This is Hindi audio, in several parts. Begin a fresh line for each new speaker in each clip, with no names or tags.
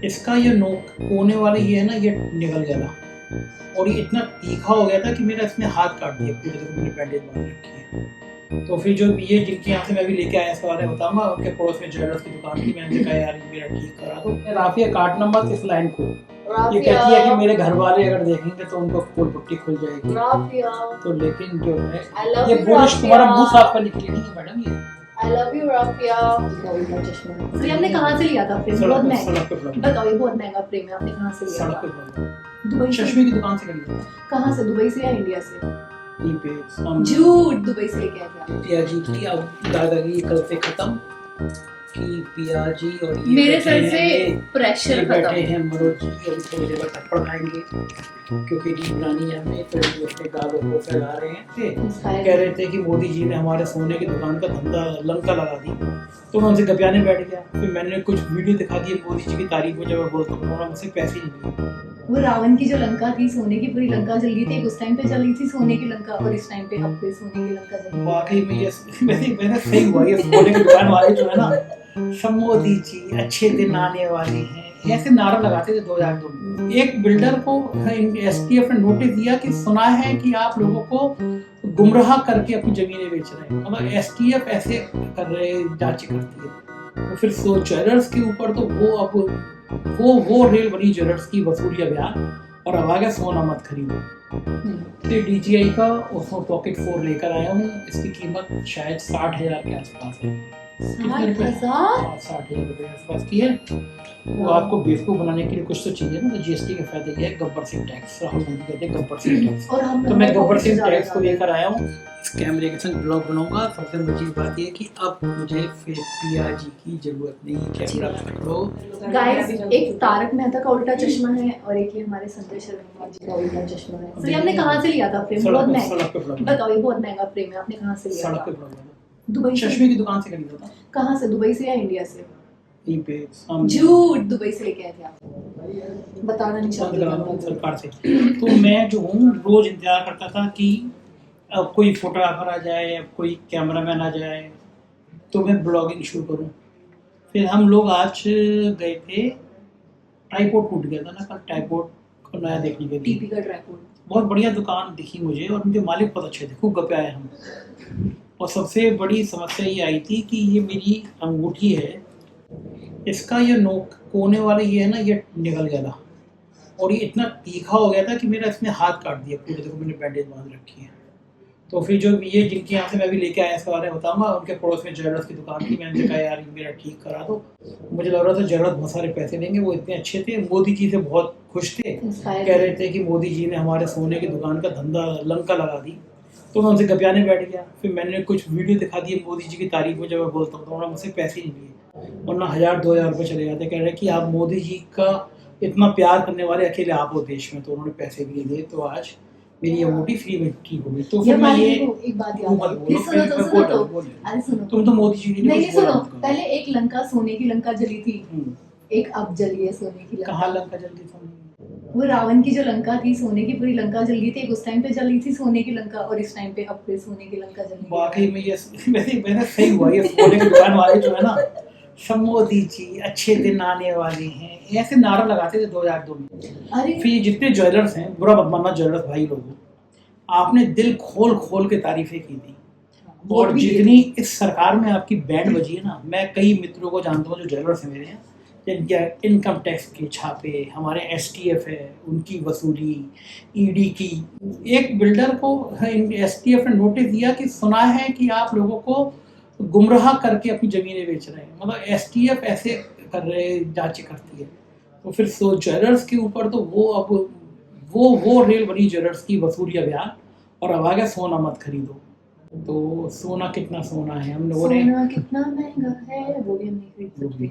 इसका ये नोक कोने वाला ये है ना, ये निकल गया था और ये इतना तीखा हो गया था कि मेरा इसने हाथ काट दिया पूरे। देखो मैंने बैंडेज बांध रखी है। तो फिर जो ये जिनके यहाँ से मैं भी लेके आया इसके बारे में बताऊंगा। उनके पड़ोस में ज्वेलर्स की दुकान थी, मैंने कहा यार ये मेरा ठीक करा दो। राफिया काट नंबर इस लाइन को ये कहती है कि मेरे घर वाले अगर देखेंगे तो उनको फूल पट्टी खुल जाएगी। तो लेकिन जो है ये बुलिश तुम्हारा मुंह साफ करने के लिए नहीं है मैडम। ये
I love you, राफिया। तो ये आपने कहाँ से लिया था फ्रेम? बहुत महंगा। बताओ, ये बहुत महंगा फ्रेम है, आपने कहाँ से लिया था? दुबई से।
चश्मे की दुकान से खरीदा था।
कहाँ से? दुबई से या इंडिया से?
झूठ।
दुबई से लेके आए थे?
पिया जी की अब दादागिरी कल से खत्म कि पिया जी और ये
मेरे सर से प्रेशर
बैठे हैं मनोज जी। अभी थोड़ी देर बाद थप्पड़ खाएंगे क्योंकि नींद बनानी है हमें। तो ये अपने गालों को फैला रहे हैं। कह रहे थे कि मोदी जी ने हमारे सोने की दुकान का धंधा लंका लगा दी। तो मैं उनसे गपियाने बैठ गया। फिर मैंने कुछ वीडियो दिखा दी मोदी जी की तारीफ में। जब मैं बोलता हूँ मुझसे पैसे नहीं मिले।
वो रावण की जो लंका थी, सोने की पूरी लंका जल गई थी। उस टाइम पे चल रही थी सोने की लंका और इस टाइम पे अब पे सोने की लंका जल गई।
वाकई में ये मैंने सही हुआ। ये सोने की दुकान वाले जो है ना, सब मोदी जी अच्छे दिन आने वाले हैं ऐसे नारा लगाते थे 2002 में। एक बिल्डर को एसटीएफ ने नोटिस दिया कि सुना है कि आप लोगों को गुमराह करके अपनी जमीनें बेच रहे हैं। मतलब एसटीएफ ऐसे कर रहे, जांच करती है। तो फिर ज्वेलर्स के ऊपर तो वो अब वो रेल बनी ज्वेलर्स की वसूली अभियान। और अब आ गया सोना मत खरीदो। तो DJI का उसमें पॉकेट 4 लेकर आया हूँ। इसकी कीमत शायद 60,000 के आसपास है।
60,000
रुपए आसपास की है। वो आपको बेवकूफ बनाने के लिए कुछ तो चाहिए ना। तो जीएसटी का फायदा ये है, गब्बर सिंह टैक्स। राहुल गांधी कहते हैं गब्बर सिंह टैक्स।
और हम
तो मैं गब्बर सिंह टैक्स को लेकर आया हूँ। इस कैमरे के संग ब्लॉग बनाऊंगा। सबसे मजेदार बात ये है कि अब मुझे फिर पिया जी की जरूरत नहीं है। कैमरा पकड़ो
गाइस, एक तारक मेहता का उल्टा चश्मा है और एक ये हमारे संजय शर्मा जी का उल्टा चश्मा है। तो ये आपने कहाँ से लिया था फ्रेम? बहुत महंगा। बताओ, ये बहुत महंगा फ्रेम है, आपने कहाँ से लिया था? दुबई से।
चश्मे की दुकान से खरीदा था।
कहाँ से? दुबई से या इंडिया से?
झूठ।
दुबई से लेके आए थे आप? बताना नहीं चाहते
सरकार से। तो मैं जो हूँ रोज इंतजार करता था कि अब कोई फोटोग्राफर आ जाए, अब कोई कैमरामैन आ जाए तो मैं ब्लॉगिंग शुरू करूँ। फिर हम लोग आज गए थे। ट्राइपॉड टूट गया था ना कल। ट्राइपॉड को नया देखने के लिए
टीपी का ट्राइपॉड
बहुत बढ़िया दुकान दिखी मुझे और उनके मालिक बहुत अच्छे थे। खूब गप्पे आए हम। और सबसे बड़ी समस्या ये आई थी कि ये मेरी अंगूठी है, इसका ये नोक कोने वाला ये है ना, ये निकल गया था और ये इतना तीखा हो गया था कि मेरा इसने हाथ काट दिया पूरे। देखो मैंने बैंडेज बांध रखी है। तो फिर जो ये जिनके यहाँ से मैं भी लेके आया इसके बारे में बताऊंगा। उनके पड़ोस में ज्वेलर्स की दुकान थी, मैंने कहा यार ये मेरा ठीक करा दो। मुझे लग रहा था ज्वेलर्स बहुत सारे पैसे देंगे, वो इतने अच्छे थे। मोदी जी से बहुत खुश थे। कह रहे थे कि मोदी जी ने हमारे सोने की दुकान का धंधा लंका लगा दी। तो मैं उनसे गपियाने बैठ गया। फिर मैंने कुछ वीडियो दिखा दी मोदी जी की तारीफ में। जब मैं बोलता हूँ तो मुझसे पैसे नहीं लिए, वरना 1000-2000 रुपये चले जाते। कह रहे कि आप मोदी जी का इतना प्यार करने वाले अकेले आप हो देश में। तो उन्होंने पैसे भी लिए। तो आज मेरी अंगूठी फ्री में ठीक हो गई। तो फिर मैं ये
एक बात याद आई। सुनो,
तुम तो मोदी जी
नहीं सुनो, पहले एक लंका सोने की लंका जली थी, एक अब जली है सोने की लंका।
कहाँ लंका जल्दी सोने?
वो रावण की जो लंका थी, सोने की पूरी लंका जल गई थी। एक उस टाइम पे जली थी सोने की लंका और इस टाइम पे अब पे सोने की लंका जल गई।
वाकई में ये मैंने सही हुआ। ये सोने की दुकान वाले जो है ना, सब मोदी जी अच्छे दिन आने वाले हैं ऐसे नारा लगाते थे 2002 में।
अरे
फिर जितने ज्वेलर्स हैं, बुरा मत मानना ज्वेलर्स भाई लोगों, आपने दिल खोल खोल के तारीफें की थी। और जितनी इस सरकार में आपकी बैंड बजी है ना, मैं कई मित्रों को जानता हूँ जो ज्वेलर्स हैं मेरे हैं, जिनके इनकम टैक्स के छापे, हमारे एसटीएफ है उनकी वसूली, ईडी की। एक बिल्डर को एसटीएफ ने नोटिस दिया कि सुना है कि आप लोगों को गुमराह करके अपनी जमीनें बेच रहे हैं। मतलब एसटीएफ ऐसे कर रहे, जांच करती है। तो फिर ज्वेलर्स के ऊपर तो वो अब वो रेल बनी ज्वेलर्स की वसूली अभियान। और अब आ गया सोना मत खरीदो। तो सोना कितना सोना है, हम लोगों ने
सोना कितना महंगा है वो भी हम नहीं खरीद सकते।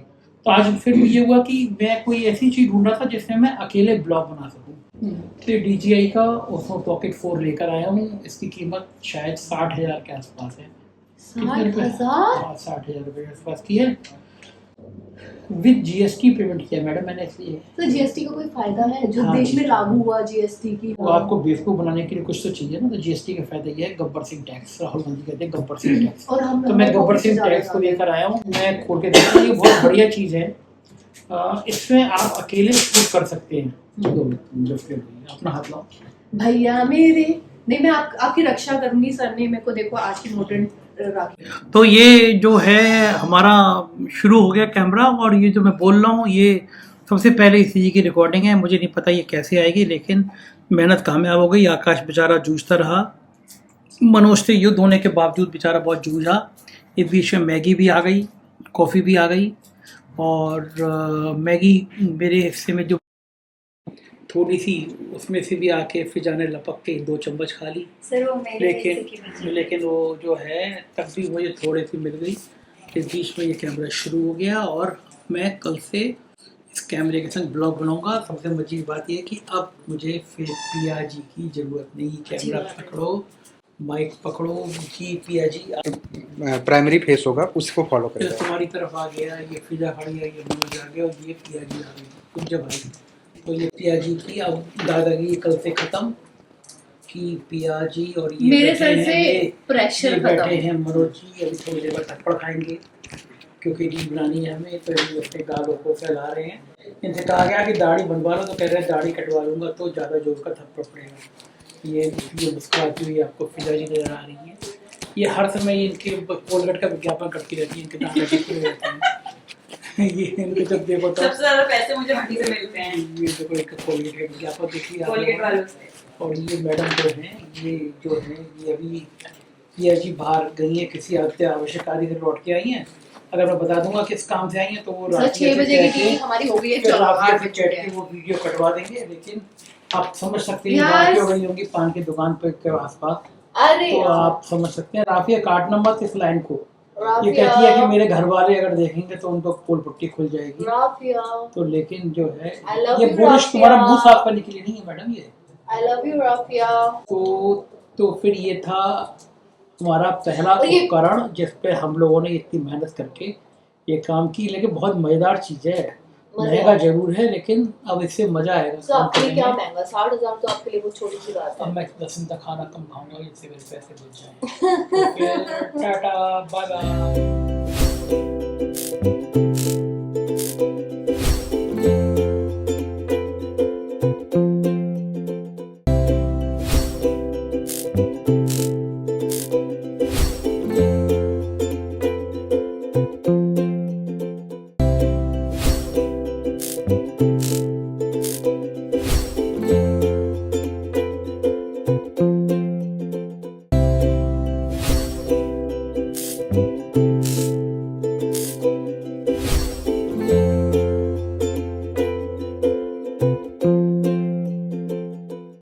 तो आज फिर ये हुआ कि मैं कोई ऐसी चीज ढूंढ रहा था जिसमें मैं अकेले ब्लॉग बना सकूं। तो DJI का उसमें पॉकेट 4 लेकर आया हूँ। इसकी कीमत शायद 60,000 के आसपास है।
60,000?
60,000 रुपये के आसपास की है। विद जीएसटी पेमेंट किया मैडम मैंने इसलिए।
तो जीएसटी का कोई फायदा है जो देश में लागू हुआ जीएसटी की?
वो आपको बेवकूफ बनाने के लिए कुछ तो चाहिए ना। तो जीएसटी का फायदा ये है, गब्बर सिंह टैक्स। राहुल गांधी कहते हैं गब्बर सिंह टैक्स।
और हम
तो मैं गब्बर सिंह टैक्स को लेकर आया हूँ। मैं खोल के देखता हूँ, ये बहुत बढ़िया चीज़ है। इसमें आप अकेले शूट कर सकते हैं। जो फिल्म है, अपना हाथ लाओ।
भैया मेरे, नहीं मैं आपकी रक्षा करूंगी सर ने मेरे को देखो आज की मॉडर्न राखी।
तो ये जो है हमारा शुरू हो गया कैमरा, और ये जो मैं बोल रहा हूँ ये सबसे पहले इसी चीज़ की रिकॉर्डिंग है। मुझे नहीं पता ये कैसे आएगी, लेकिन मेहनत कामयाब हो गई। आकाश बेचारा जूझता रहा, मनोज से युद्ध होने के बावजूद बेचारा बहुत जूझा। इस बीच में मैगी भी आ गई, कॉफ़ी भी आ गई, और मैगी मेरे हिस्से में जो थोड़ी सी उसमें से भी आके फिजा ने लपक के 2 चम्मच खा ली।
सर वो मेरे
लेकिन वो जो है तब भी मुझे थोड़ी सी मिल गई। इस बीच में ये कैमरा शुरू हो गया, और मैं कल से इस कैमरे के संग ब्लॉग बनाऊंगा। सबसे मज़े की बात ये कि अब मुझे फिर पिया जी की ज़रूरत नहीं। कैमरा पकड़ो, माइक पकड़ो कि पिया जी
प्राइमरी फेस होगा, उसको फॉलो करें।
तुम्हारी तरफ आ गया, ये फिजा खड़ी है, ये मनोज आ गया, और ये पिया जी आ गई। तुम जब आई तो ये पिया जी की अब दादागिरी कल से खत्म कि पिया जी और ये
मेरे सर से प्रेशर
बैठे हैं मनोज जी। अभी थोड़ी देर बाद थप्पड़ खाएंगे क्योंकि रील बनानी है हमें, तो ये अपने गालों को फैला रहे हैं। इनसे कहा गया कि दाढ़ी बनवा लो, तो कह रहे हैं दाढ़ी कटवा लूँगा तो ज़्यादा जोर का थप्पड़ पड़ेगा। ये मुस्कुराती हुई आपको फिजा जी नजर आ रही है। ये हर समय इनके कोलगेट का विज्ञापन करती रहती है, इनके दांत रहते हैं। ये इनको जब देखो तो
सबसे ज्यादा पैसे मुझे हड्डी से मिलते हैं।
ये देखो एक कोलगेट का विज्ञापन देखिए
कोलगेट वालों से।
और ये मैडम जो हैं, ये अभी पिया जी बाहर गई हैं, किसी आवश्यक कार्य से लौट के आई हैं। अगर मैं बता दूंगा किस काम से आई हैं तो वो
सर 6 बजे की मीटिंग हमारी हो गई है, चलो
राफिया से चैट के वो वीडियो कटवा देंगे। लेकिन आप समझ सकते हैं बात क्यों गई होंगी पान की दुकान पे के आसपास।
अरे
तो आप समझ सकते हैं। राफिया काट नंबर इस लाइन को, ये कहती है कि मेरे घर वाले अगर देखेंगे तो उनको पोल पट्टी खुल जाएगी।
राफिया
तो लेकिन जो है
ये
बुरश तुम्हारा मुंह साफ करने के लिए नहीं है मैडम, ये
आई लव यू राफिया।
तो फिर ये था हमारा पहला उपकरण जिस पे हम लोगों ने इतनी मेहनत करके ये काम की। लेकिन बहुत मजेदार चीज है, महंगा जरूर है लेकिन अब इससे मजा आएगा।
तो आपके लिए क्या महंगा, 60,000 तो आपके लिए बहुत छोटी सी बात है।
अब मैं दसन का खाना कम खाऊंगा, इससे मेरे पैसे बच जाएं। तो फिर टाटा बाय बाय।